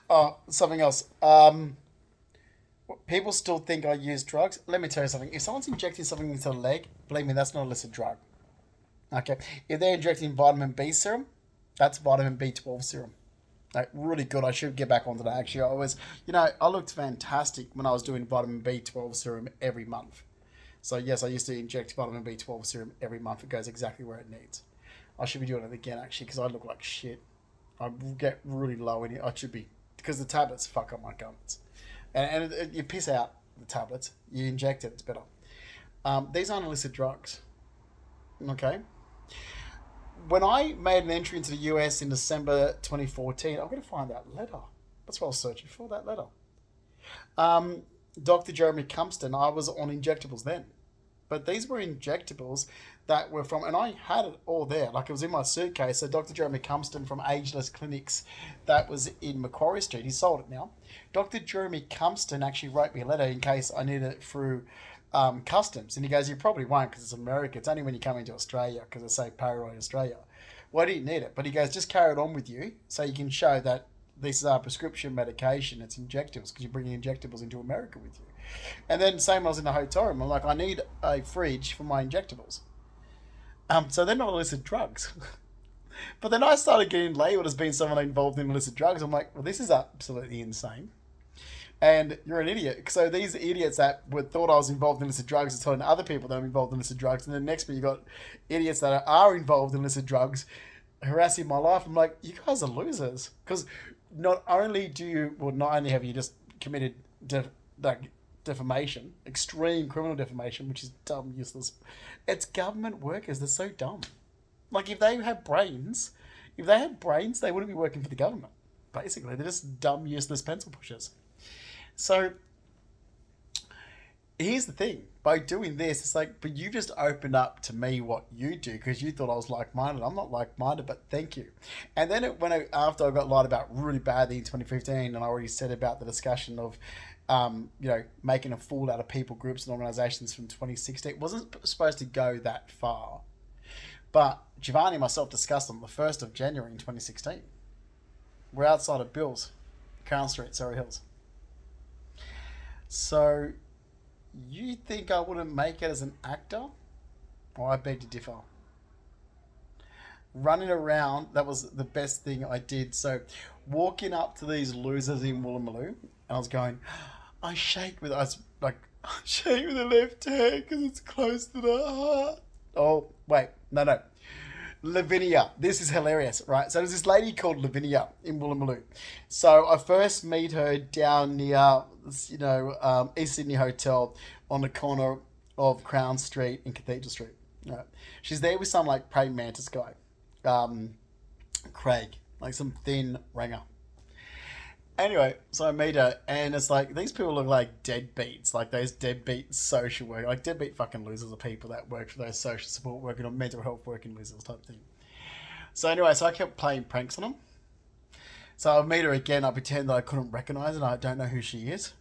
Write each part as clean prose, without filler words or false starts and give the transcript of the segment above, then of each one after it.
Oh, something else. People still think I use drugs. Let me tell you something. If someone's injecting something into the leg, believe me, that's not a illicit drug. Okay. If they're injecting vitamin B serum, that's vitamin B12 serum. Like, really good. I should get back onto that. Actually, I looked fantastic when I was doing vitamin B12 serum every month. So, yes, I used to inject vitamin B12 serum every month. It goes exactly where it needs. I should be doing it again, actually, because I look like shit. I get really low in it. I should be, because the tablets fuck up my guts. And you piss out the tablets, you inject it, it's better. These aren't illicit drugs, okay? When I made an entry into the US in December 2014, I'm going to find that letter. That's what I was searching for, that letter. Um, Dr. Jeremy Cumpston, I was on injectables then. But these were injectables that were from, and I had it all there, like it was in my suitcase. So Dr. Jeremy Cumpston from Ageless Clinics, that was in Macquarie Street. He sold it now. Dr. Jeremy Cumpston actually wrote me a letter in case I needed it through customs, and he goes, "You probably won't because it's America. It's only when you come into Australia because they say payroll in Australia. Why do you need it?" But he goes, "Just carry it on with you so you can show that this is our prescription medication. It's injectables because you're bringing injectables into America with you." And then same when I was in the hotel room, I'm like, I need a fridge for my injectables. So they're not illicit drugs. But then I started getting labeled as being someone involved in illicit drugs. I'm like, well, this is absolutely insane. And you're an idiot. So these idiots that would thought I was involved in illicit drugs are telling other people that I'm involved in illicit drugs. And then next minute you got idiots that are involved in illicit drugs harassing my life. I'm like, you guys are losers. Because not only have you just committed like defamation, extreme criminal defamation, which is dumb, useless. It's government workers. They're so dumb. Like if they had brains, they wouldn't be working for the government. Basically, they're just dumb, useless pencil pushers. So here's the thing: by doing this, it's like, but you just opened up to me what you do because you thought I was like-minded. I'm not like-minded, but thank you. And then after I got lied about really badly in 2015, and I already said about the discussion of, making a fool out of people, groups, and organisations from 2016, it wasn't supposed to go that far. But Giovanni and myself discussed on the 1st of January in 2016. We're outside of Bill's, Crown Street, Surrey Hills. So, you think I wouldn't make it as an actor? Well, I beg to differ. Running around, that was the best thing I did. So, walking up to these losers in Woolloomooloo, and I was going, I was like, I shake with the left hand because it's close to the heart. Oh, wait, no. Lavinia. This is hilarious, right? So there's this lady called Lavinia in Woolloomooloo. So I first meet her down near, East Sydney Hotel on the corner of Crown Street and Cathedral Street. Right. She's there with some like praying mantis guy, Craig, like some thin ringer. Anyway, so I meet her, and it's like these people look like deadbeats, like those deadbeat social work, like deadbeat fucking losers of people that work for those social support working or mental health working losers type thing. So anyway, so I kept playing pranks on them. So I meet her again. I pretend that I couldn't recognize her and I don't know who she is.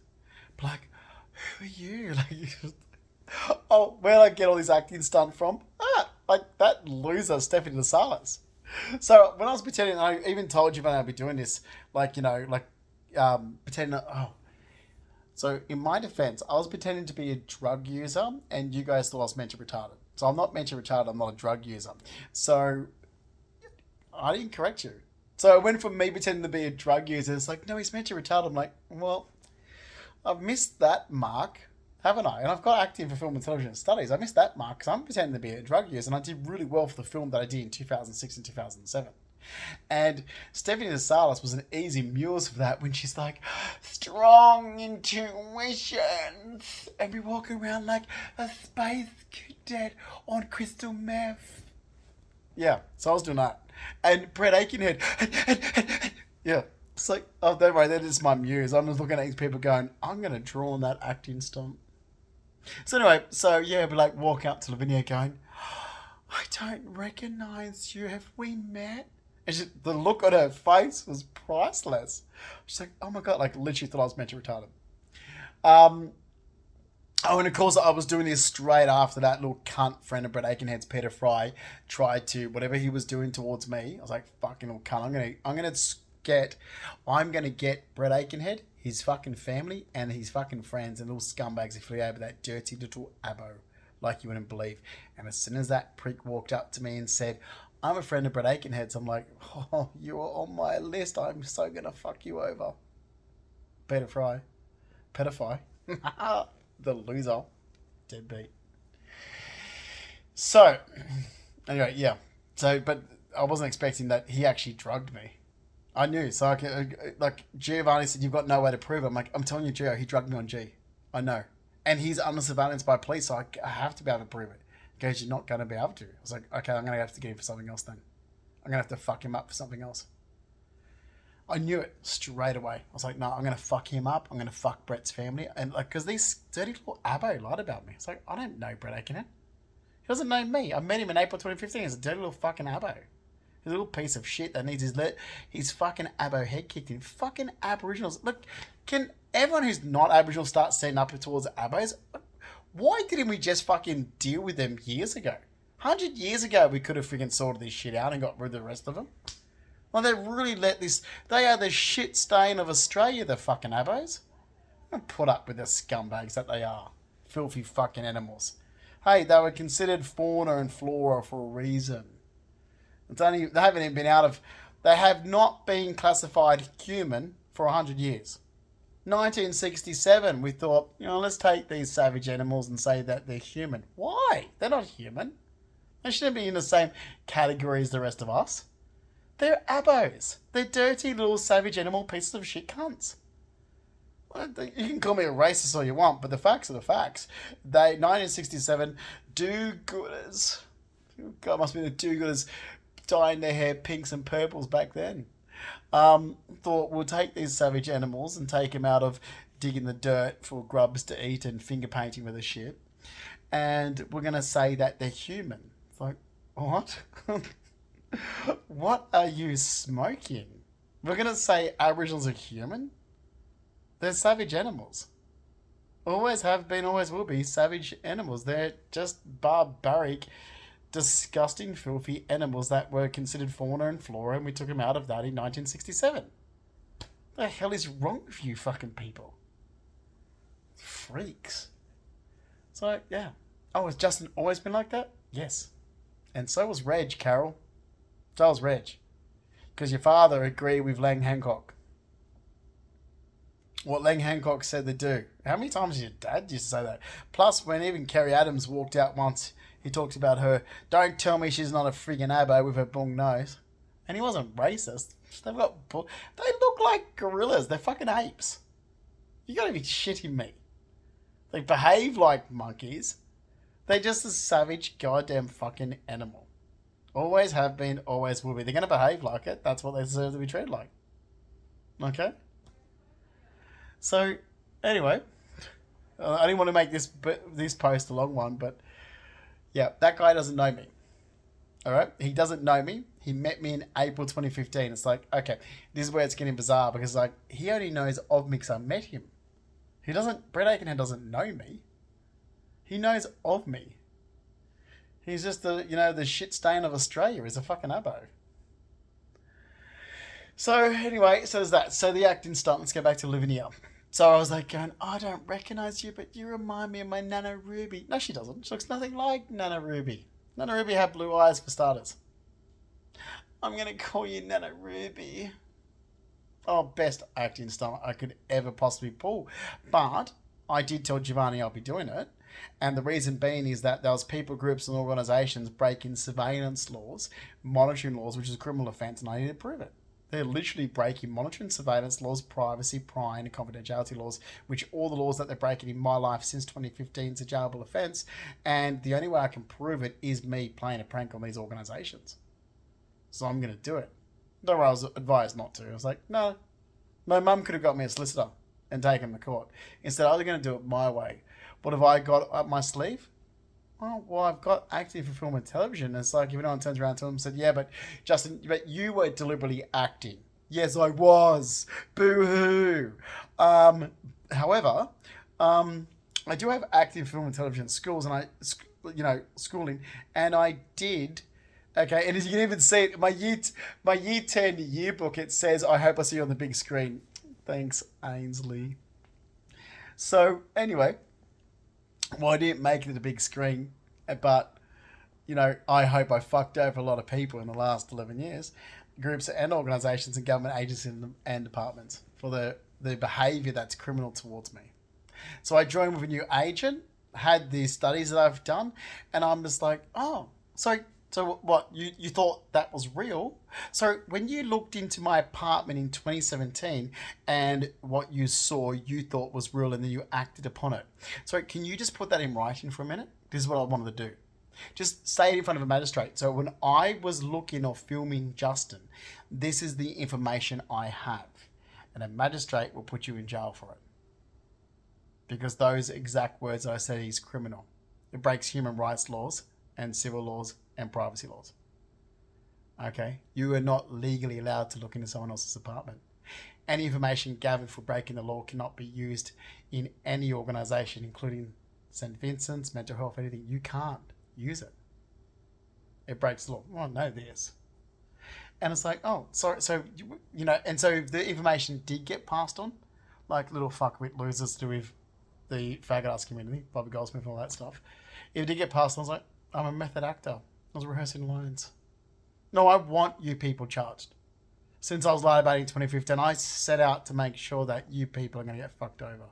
But like, who are you? Oh, where did I get all this acting stunt from? Like that loser Stephanie Salas. So when I was pretending, I even told you when I'd be doing this, pretending. Oh, so in my defense, I was pretending to be a drug user, and you guys thought I was mentally retarded. So I'm not mentally retarded. I'm not a drug user. So I didn't correct you. So it went from me pretending to be a drug user. It's like, no, he's mentally retarded. I'm like, well, I've missed that mark, haven't I? And I've got acting for film and television studies. I missed that mark because I'm pretending to be a drug user, and I did really well for the film that I did in 2006 and 2007. And Stephanie Salas was an easy muse for that when she's like, strong intuitions. And we walk around like a space cadet on crystal meth. Yeah, so I was doing that. And Brett Aikenhead. Yeah. It's like, oh, don't worry, that is my muse. I'm just looking at these people going, I'm going to draw on that acting stunt. So anyway, we like walk up to Lavinia going, I don't recognise you. Have we met? And the look on her face was priceless. She's like, oh my God, like literally thought I was mentally retarded. Um, and of course I was doing this straight after that little cunt friend of Brett Aikenhead's, Peter Fry, tried to, whatever he was doing towards me, I was like, fucking little cunt, I'm gonna I'm going to get Brett Aikenhead, his fucking family, and his fucking friends and little scumbags affiliated with that dirty little abo, like you wouldn't believe. And as soon as that prick walked up to me and said, I'm a friend of Brett Aikenhead's, I'm like, oh, you're on my list. I'm so going to fuck you over. Pedophile. The loser. Deadbeat. So, anyway, yeah. So, but I wasn't expecting that he actually drugged me. I knew. So, like, Giovanni said, you've got no way to prove it. I'm like, I'm telling you, Gio, he drugged me on G. I know. And he's under surveillance by police, so I have to be able to prove it. Because you're not going to be able to. I was like, okay, I'm going to have to get him for something else then. I'm going to have to fuck him up for something else. I knew it straight away. I was like, no, I'm going to fuck him up. I'm going to fuck Brett's family. And like, because these dirty little abo lied about me. It's like, I don't know Brett Aikenhead. He doesn't know me. I met him in April 2015. He's a dirty little fucking abo. He's a little piece of shit that needs his fucking abo head kicked in. Fucking Aboriginals. Look, can everyone who's not Aboriginal start standing up towards abos? Why didn't we just fucking deal with them years ago? 100 years ago, we could have freaking sorted this shit out and got rid of the rest of them. Well, they really let this... They are the shit stain of Australia, the fucking abos. Don't put up with the scumbags that they are. Filthy fucking animals. Hey, they were considered fauna and flora for a reason. They haven't even been out of... They have not been classified human for 100 years. 1967, we thought, let's take these savage animals and say that they're human. Why? They're not human. They shouldn't be in the same category as the rest of us. They're abos. They're dirty little savage animal pieces of shit cunts. You can call me a racist all you want, but the facts are the facts. 1967, do-gooders. God, must be the do-gooders dyeing their hair pinks and purples back then. Thought we'll take these savage animals and take them out of digging the dirt for grubs to eat and finger painting with a shit. And we're going to say that they're human. It's like, what? What are you smoking? We're going to say Aboriginals are human? They're savage animals. Always have been, always will be savage animals. They're just barbaric, disgusting, filthy animals that were considered fauna and flora, and we took them out of that in 1967. The hell is wrong with you fucking people? Freaks. So, yeah. Oh, has Justin always been like that? Yes. And so was Reg, Carol. So was Reg. Because your father agreed with Lang Hancock. What Lang Hancock said to do. How many times your dad used to say that? Plus, when even Kerry Adams walked out once, he talks about her, don't tell me she's not a friggin' abo with her bong nose. And he wasn't racist. They look like gorillas. They're fucking apes. You gotta be shitting me. They behave like monkeys. They're just a savage goddamn fucking animal. Always have been, always will be. They're gonna behave like it. That's what they deserve to be treated like. Okay? So, anyway, I didn't want to make this post a long one, but yeah, that guy doesn't know me. All right? He doesn't know me. He met me in April 2015. It's like, okay, this is where it's getting bizarre because, like, he only knows of me because I met him. Brett Aikenhead doesn't know me. He knows of me. He's just the shit stain of Australia. He's a fucking abo. So, anyway, so there's that. So the acting stunt, let's go back to Lavinia. So I was like going, I don't recognise you, but you remind me of my Nana Ruby. No, she doesn't. She looks nothing like Nana Ruby. Nana Ruby had blue eyes for starters. I'm going to call you Nana Ruby. Oh, best acting stunt I could ever possibly pull. But I did tell Giovanni I'll be doing it. And the reason being is that there was people, groups and organisations breaking surveillance laws, monitoring laws, which is a criminal offence, and I need to prove it. They're literally breaking monitoring, surveillance laws, privacy, prying, and confidentiality laws, which all the laws that they're breaking in my life since 2015 is a jailable offence. And the only way I can prove it is me playing a prank on these organisations. So I'm going to do it. Though I was advised not to. I was like, no. My mum could have got me a solicitor and taken me to court. Instead, I was going to do it my way. What have I got up my sleeve? Oh, well, I've got acting for film and television. It's like if anyone turns around to him and said, yeah, but Justin, but you were deliberately acting. Yes, I was. Boo-hoo. However, I do have acting film and television schools and schooling, and I did Okay, and as you can even see it, my year 10 yearbook, it says, I hope I see you on the big screen. Thanks, Ainsley. So, anyway, well, I didn't make it to the big screen, but, I hope I fucked over a lot of people in the last 11 years, groups and organisations and government agencies and departments for the behaviour that's criminal towards me. So I joined with a new agent, had these studies that I've done, and I'm just like, oh, so what? You thought that was real? So when you looked into my apartment in 2017 and what you saw you thought was real and then you acted upon it. So can you just put that in writing for a minute? This is what I wanted to do. Just say it in front of a magistrate. So when I was looking or filming Justin, this is the information I have. And a magistrate will put you in jail for it. Because those exact words I said, he's criminal. It breaks human rights laws and civil laws and privacy laws. Okay? You are not legally allowed to look into someone else's apartment. Any information gathered for breaking the law cannot be used in any organisation, including St. Vincent's, mental health, anything. You can't use it. It breaks the law. Well, know this. And it's like, oh, sorry. So, and so the information did get passed on, like little fuckwit losers to do with the faggot ass community, Bobby Goldsmith and all that stuff. If it did get passed on, I was like, I'm a method actor. I was rehearsing lines. No, I want you people charged. Since I was lied about in 2015, I set out to make sure that you people are going to get fucked over.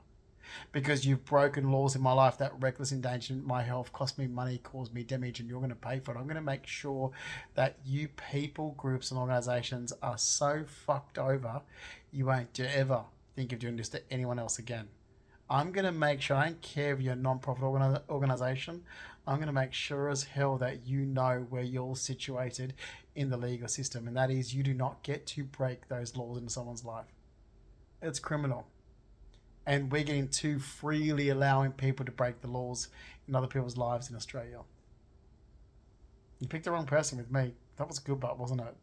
Because you've broken laws in my life that reckless endangerment my health, cost me money, caused me damage, and you're going to pay for it. I'm going to make sure that you people, groups, and organisations are so fucked over, you won't ever think of doing this to anyone else again. I'm going to make sure, I don't care if you're a non-profit organisation, I'm going to make sure as hell that you know where you're situated in the legal system. And that is, you do not get to break those laws into someone's life. It's criminal. And we're getting too freely allowing people to break the laws in other people's lives in Australia. You picked the wrong person with me. That was a good part, wasn't it?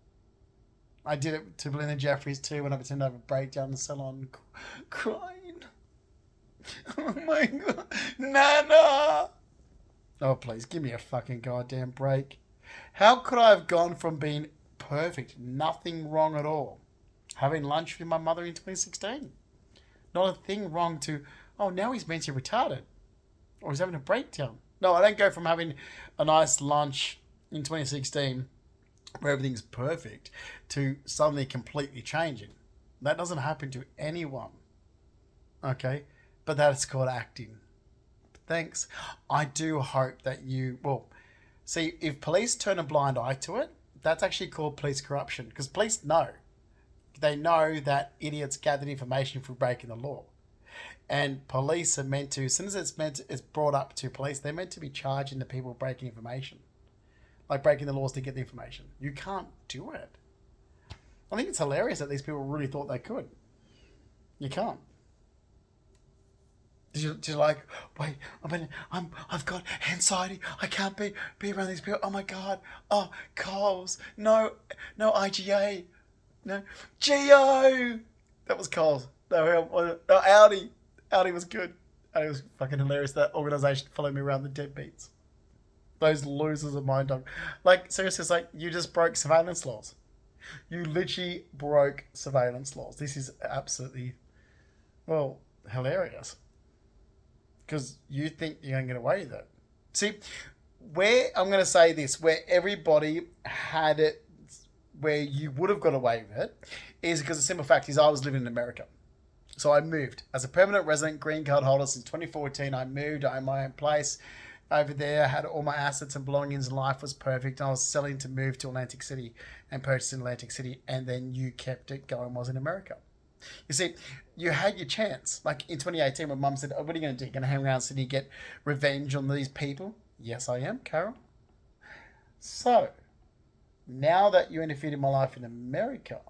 I did it to Belinda Jeffries too when I pretended to have a breakdown in the salon crying. Oh my God. Nana! Oh, please, give me a fucking goddamn break. How could I have gone from being perfect, nothing wrong at all, having lunch with my mother in 2016? Not a thing wrong to, oh, now he's mentally retarded. Or he's having a breakdown. No, I don't go from having a nice lunch in 2016 where everything's perfect to suddenly completely changing. That doesn't happen to anyone. Okay? But that's called acting. Thanks. I do hope that see, if police turn a blind eye to it, that's actually called police corruption. Because police know. They know that idiots gathered information through breaking the law. And police are meant to, as soon as it's brought up to police, they're meant to be charging the people breaking information. Like breaking the laws to get the information. You can't do it. I think it's hilarious that these people really thought they could. You can't. Did you like, wait, I've got anxiety. I can't be around these people. Oh my God. Oh, Coles. No, IGA. No, Geo. That was Coles. No, Audi. Audi was good. Audi was fucking hilarious. That organisation followed me around the deadbeats. Those losers of mind dog. Like, seriously, it's like you just broke surveillance laws. You literally broke surveillance laws. This is absolutely, well, hilarious. Because you think you're going to get away with it. See, I'm going to say this, where everybody had it, where you would have got away with it, is because the simple fact is I was living in America. So I moved. As a permanent resident, green card holder since 2014, I moved. I owned my own place over there. I had all my assets and belongings. Life was perfect. I was selling to move to Atlantic City and purchase in Atlantic City. And then you kept it going, was in America. You see, you had your chance. Like in 2018 when Mum said, oh, what are you going to do? You're going to hang around Sydney, get revenge on these people? Yes, I am, Carol. So, now that you interfered in my life in America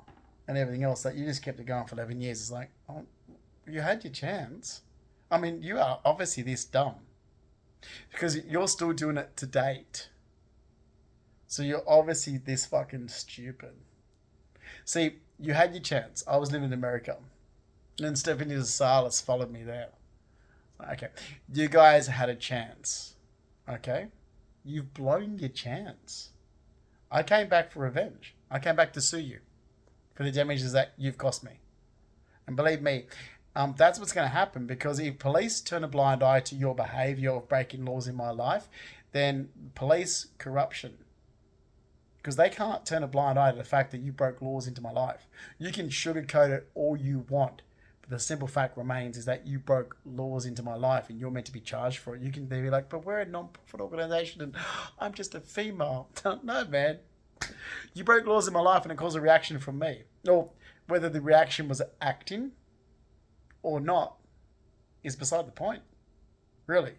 and everything else, that you just kept it going for 11 years, it's like, oh, you had your chance. I mean, you are obviously this dumb. Because you're still doing it to date. So you're obviously this fucking stupid. See, you had your chance. I was living in America. And then Stephanie Salas followed me there. Okay. You guys had a chance. Okay? You've blown your chance. I came back for revenge. I came back to sue you for the damages that you've cost me. And believe me, that's what's going to happen, because if police turn a blind eye to your behaviour of breaking laws in my life, then police corruption, because they can't turn a blind eye to the fact that you broke laws into my life. You can sugarcoat it all you want, but the simple fact remains is that you broke laws into my life and you're meant to be charged for it. You can be like, but we're a non-profit organisation and I'm just a female. No, man. You broke laws in my life and it caused a reaction from me. Or whether the reaction was acting or not is beside the point. Really.